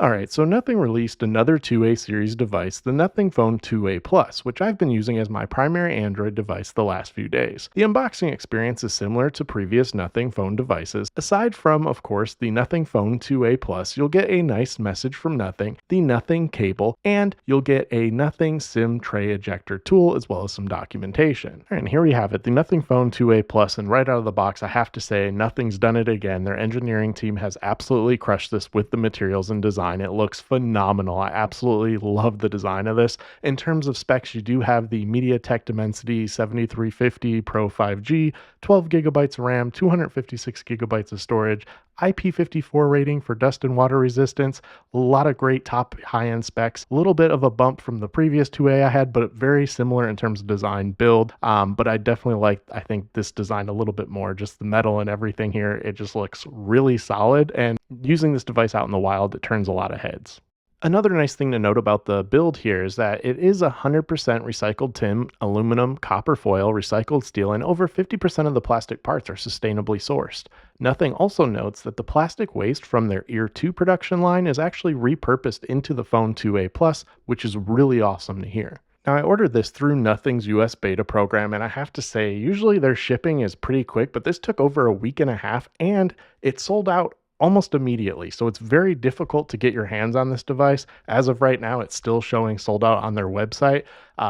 Alright, so Nothing released another 2A series device, the Nothing Phone 2A Plus, which I've been using as my primary Android device the last few days. The unboxing experience is similar to previous Nothing Phone devices. Aside from, of course, the Nothing Phone 2A Plus, you'll get a nice message from Nothing, the Nothing cable, and you'll get a Nothing SIM tray ejector tool as well as some documentation. Alright, and here we have it, the Nothing Phone 2A Plus, and right out of the box, I have to say, Nothing's done it again. Their engineering team has absolutely crushed this with the materials and design. It looks phenomenal. I absolutely love the design of this. In terms of specs, you do have the MediaTek Dimensity 7350 Pro 5G, 12 gigabytes of RAM, 256 gigabytes of storage, IP54 rating for dust and water resistance, a lot of great top high-end specs, a little bit of a bump from the previous 2A I had, but very similar in terms of design build. But I definitely like, I think this design a little bit more, just the metal and everything here. It just looks really solid, and using this device out in the wild, it turns a lot of heads. Another nice thing to note about the build here is that it is 100% recycled tin, aluminum, copper foil, recycled steel, and over 50% of the plastic parts are sustainably sourced. Nothing also notes that the plastic waste from their Ear 2 production line is actually repurposed into the Phone 2A Plus, which is really awesome to hear. Now, I ordered this through Nothing's US beta program, and I have to say, usually their shipping is pretty quick, but this took over a week and a half, and it sold out almost immediately. So it's very difficult to get your hands on this device. As of right now, it's still showing sold out on their website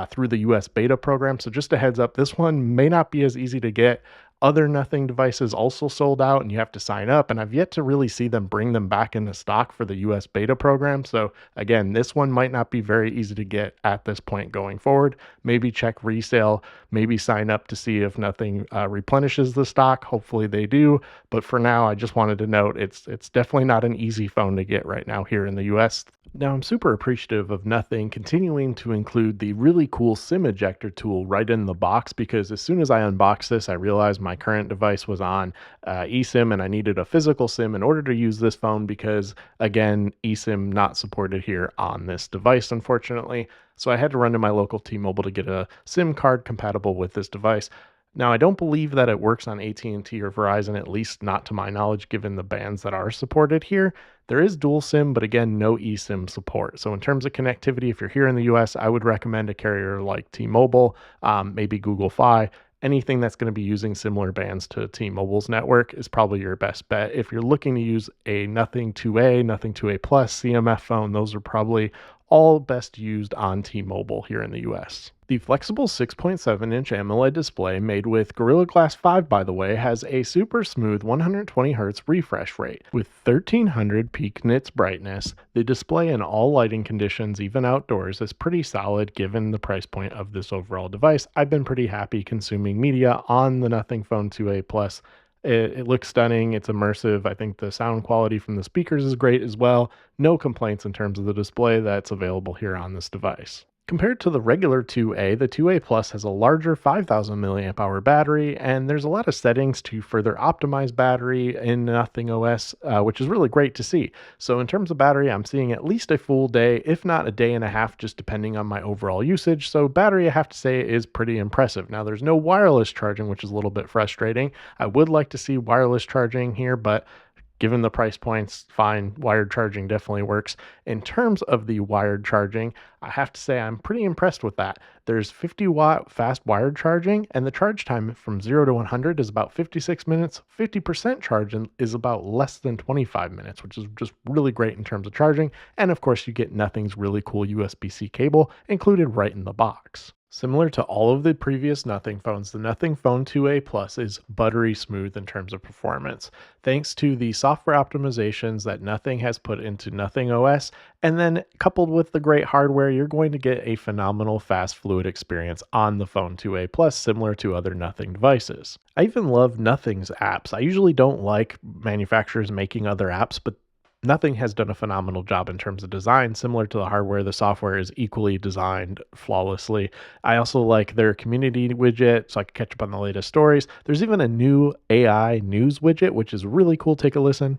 through the US beta program. So just a heads up, this one may not be as easy to get. Other Nothing devices also sold out and you have to sign up, and I've yet to really see them bring them back into stock for the US beta program. So again, this one might not be very easy to get at this point going forward. Maybe check resale, maybe sign up to see if Nothing replenishes the stock. Hopefully they do. But for now, I just wanted to note it's definitely not an easy phone to get right now here in the US. Now, I'm super appreciative of Nothing continuing to include the really cool SIM ejector tool right in the box, because as soon as I unboxed this, I realized my current device was on eSIM and I needed a physical SIM in order to use this phone because, again, eSIM not supported here on this device, unfortunately. So I had to run to my local T-Mobile to get a SIM card compatible with this device. Now, I don't believe that it works on AT&T or Verizon, at least not to my knowledge, given the bands that are supported here. There is dual SIM, but again, no eSIM support. So in terms of connectivity, if you're here in the US, I would recommend a carrier like T-Mobile, maybe Google Fi. Anything that's going to be using similar bands to T-Mobile's network is probably your best bet. If you're looking to use a Nothing 2A, Nothing 2A Plus, CMF phone, those are probably all best used on T-Mobile here in the US. The flexible 6.7-inch AMOLED display made with Gorilla Glass 5, by the way, has a super smooth 120Hz refresh rate. With 1300 peak nits brightness, the display in all lighting conditions, even outdoors, is pretty solid given the price point of this overall device. I've been pretty happy consuming media on the Nothing Phone 2A Plus. It looks stunning. It's immersive. I think the sound quality from the speakers is great as well. No complaints in terms of the display that's available here on this device. Compared to the regular 2A, the 2A Plus has a larger 5000 milliamp hour battery, and there's a lot of settings to further optimize battery in Nothing OS, which is really great to see. So in terms of battery, I'm seeing at least a full day, if not a day and a half, just depending on my overall usage. So battery, I have to say, is pretty impressive. Now, there's no wireless charging, which is a little bit frustrating. I would like to see wireless charging here, but given the price points, fine, wired charging definitely works. In terms of the wired charging, I have to say I'm pretty impressed with that. There's 50-watt fast wired charging, and the charge time from 0 to 100 is about 56 minutes. 50% charge is about less than 25 minutes, which is just really great in terms of charging. And of course, you get Nothing's really cool USB-C cable included right in the box. Similar to all of the previous Nothing phones, the Nothing Phone 2A Plus is buttery smooth in terms of performance, thanks to the software optimizations that Nothing has put into Nothing OS, and then coupled with the great hardware, you're going to get a phenomenal fast fluid experience on the Phone 2A Plus, similar to other Nothing devices. I even love Nothing's apps. I usually don't like manufacturers making other apps, but Nothing has done a phenomenal job in terms of design. Similar to the hardware, the software is equally designed flawlessly. I also like their community widget, so I can catch up on the latest stories. There's even a new AI news widget, which is really cool. Take a listen.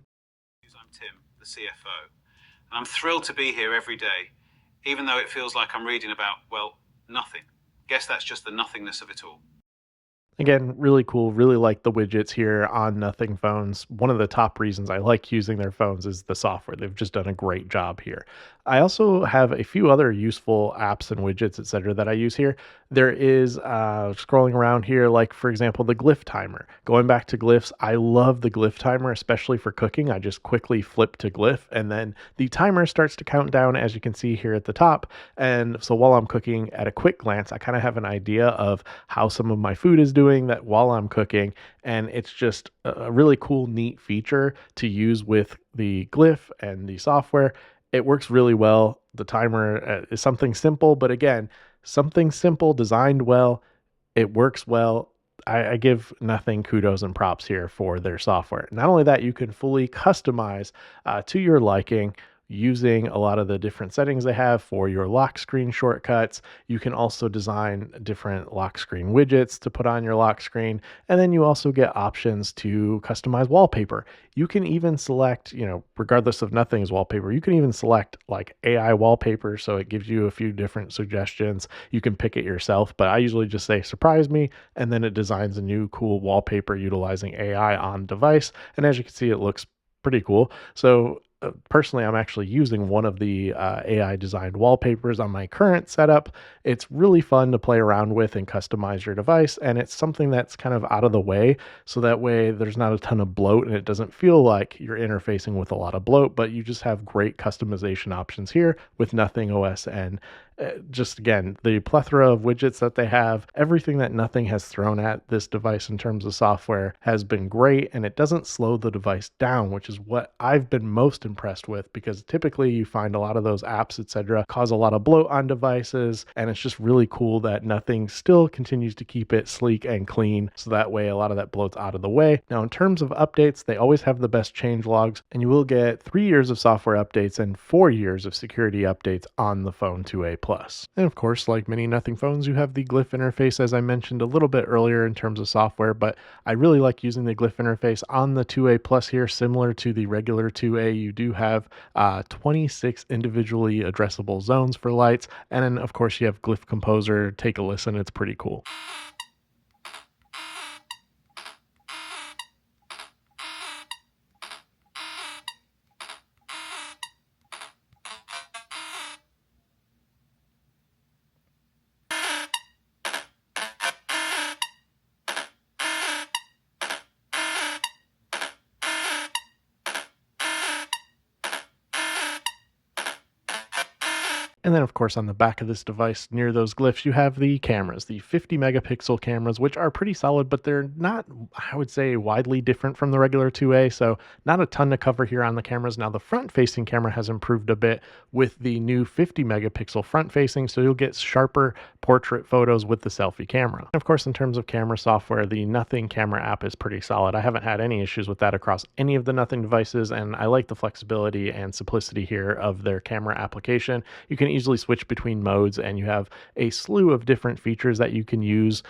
I'm Tim, the CFO, and I'm thrilled to be here every day, even though it feels like I'm reading about, well, nothing. Guess that's just the nothingness of it all. Again, really cool. Really like the widgets here on Nothing phones. One of the top reasons I like using their phones is the software. They've just done a great job here. I also have a few other useful apps and widgets, etc., that I use here. There is scrolling around here, like for example, the glyph timer. Going back to glyphs, I love the glyph timer, especially for cooking. I just quickly flip to glyph, and then the timer starts to count down, as you can see here at the top. And so while I'm cooking, at a quick glance, I kind of have an idea of how some of my food is doing that while I'm cooking. And it's just a really cool, neat feature to use with the glyph and the software. It works really well. The timer is something simple, but again, something simple designed well. It works well. I give Nothing kudos and props here for their software. Not only that, you can fully customize to your liking using a lot of the different settings they have for your lock screen shortcuts. You can also design different lock screen widgets to put on your lock screen. And then you also get options to customize wallpaper. You can even select, regardless of Nothing's wallpaper, you can even select like AI wallpaper. So it gives you a few different suggestions. You can pick it yourself, but I usually just say surprise me, and then it designs a new cool wallpaper utilizing AI on device. And as you can see, it looks pretty cool. So personally, I'm actually using one of the AI designed wallpapers on my current setup. It's really fun to play around with and customize your device, and it's something that's kind of out of the way. So that way, there's not a ton of bloat and it doesn't feel like you're interfacing with a lot of bloat, but you just have great customization options here with Nothing OS N. Just again, the plethora of widgets that they have, everything that Nothing has thrown at this device in terms of software has been great, and it doesn't slow the device down, which is what I've been most impressed with, because typically you find a lot of those apps, etc., cause a lot of bloat on devices, and it's just really cool that Nothing still continues to keep it sleek and clean, so that way a lot of that bloat's out of the way. Now, in terms of updates, they always have the best change logs, and you will get 3 years of software updates and 4 years of security updates on the Phone 2a Plus. And of course, like many Nothing phones, you have the glyph interface, as I mentioned a little bit earlier in terms of software, but I really like using the glyph interface on the 2a Plus here. Similar to the regular 2a, you do have 26 individually addressable zones for lights, and then of course you have Glyph Composer. Take a listen, it's pretty cool. And then, of course, on the back of this device, near those glyphs, you have the cameras, the 50 megapixel cameras, which are pretty solid, but they're not, I would say, widely different from the regular 2A. So, not a ton to cover here on the cameras. Now, the front facing camera has improved a bit with the new 50 megapixel front facing. So, you'll get sharper portrait photos with the selfie camera. And of course, in terms of camera software, the Nothing camera app is pretty solid. I haven't had any issues with that across any of the Nothing devices, and I like the flexibility and simplicity here of their camera application. You can easily switch between modes, and you have a slew of different features that you can use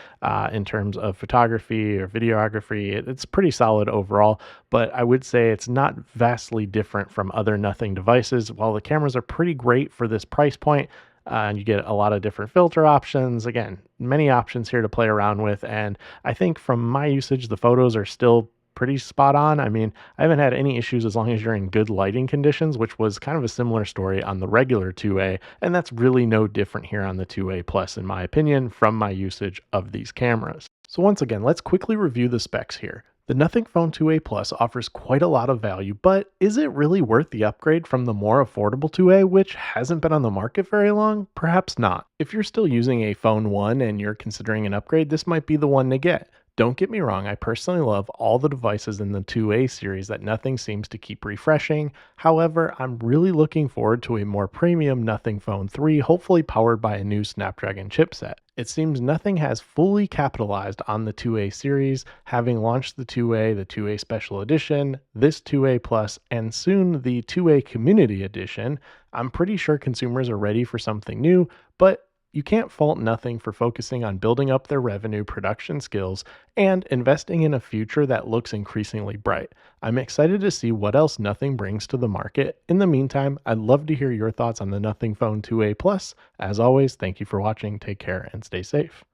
in terms of photography or videography. It's pretty solid overall, but I would say it's not vastly different from other Nothing devices. While the cameras are pretty great for this price point, and you get a lot of different filter options. Again, many options here to play around with. And I think from my usage, the photos are still pretty spot on. I mean, I haven't had any issues as long as you're in good lighting conditions, which was kind of a similar story on the regular 2A. And that's really no different here on the 2A Plus, in my opinion, from my usage of these cameras. So once again, let's quickly review the specs here. The Nothing Phone 2a Plus offers quite a lot of value, but is it really worth the upgrade from the more affordable 2a, which hasn't been on the market very long? Perhaps not. If you're still using a Phone 1 and you're considering an upgrade, this might be the one to get. Don't get me wrong, I personally love all the devices in the 2A series that Nothing seems to keep refreshing. However, I'm really looking forward to a more premium Nothing Phone 3, hopefully powered by a new Snapdragon chipset. It seems Nothing has fully capitalized on the 2A series, having launched the 2A, the 2A Special Edition, this 2A Plus, and soon the 2A Community Edition. I'm pretty sure consumers are ready for something new, but you can't fault Nothing for focusing on building up their revenue production skills and investing in a future that looks increasingly bright. I'm excited to see what else Nothing brings to the market. In the meantime, I'd love to hear your thoughts on the Nothing Phone 2a Plus. As always, thank you for watching, take care, and stay safe.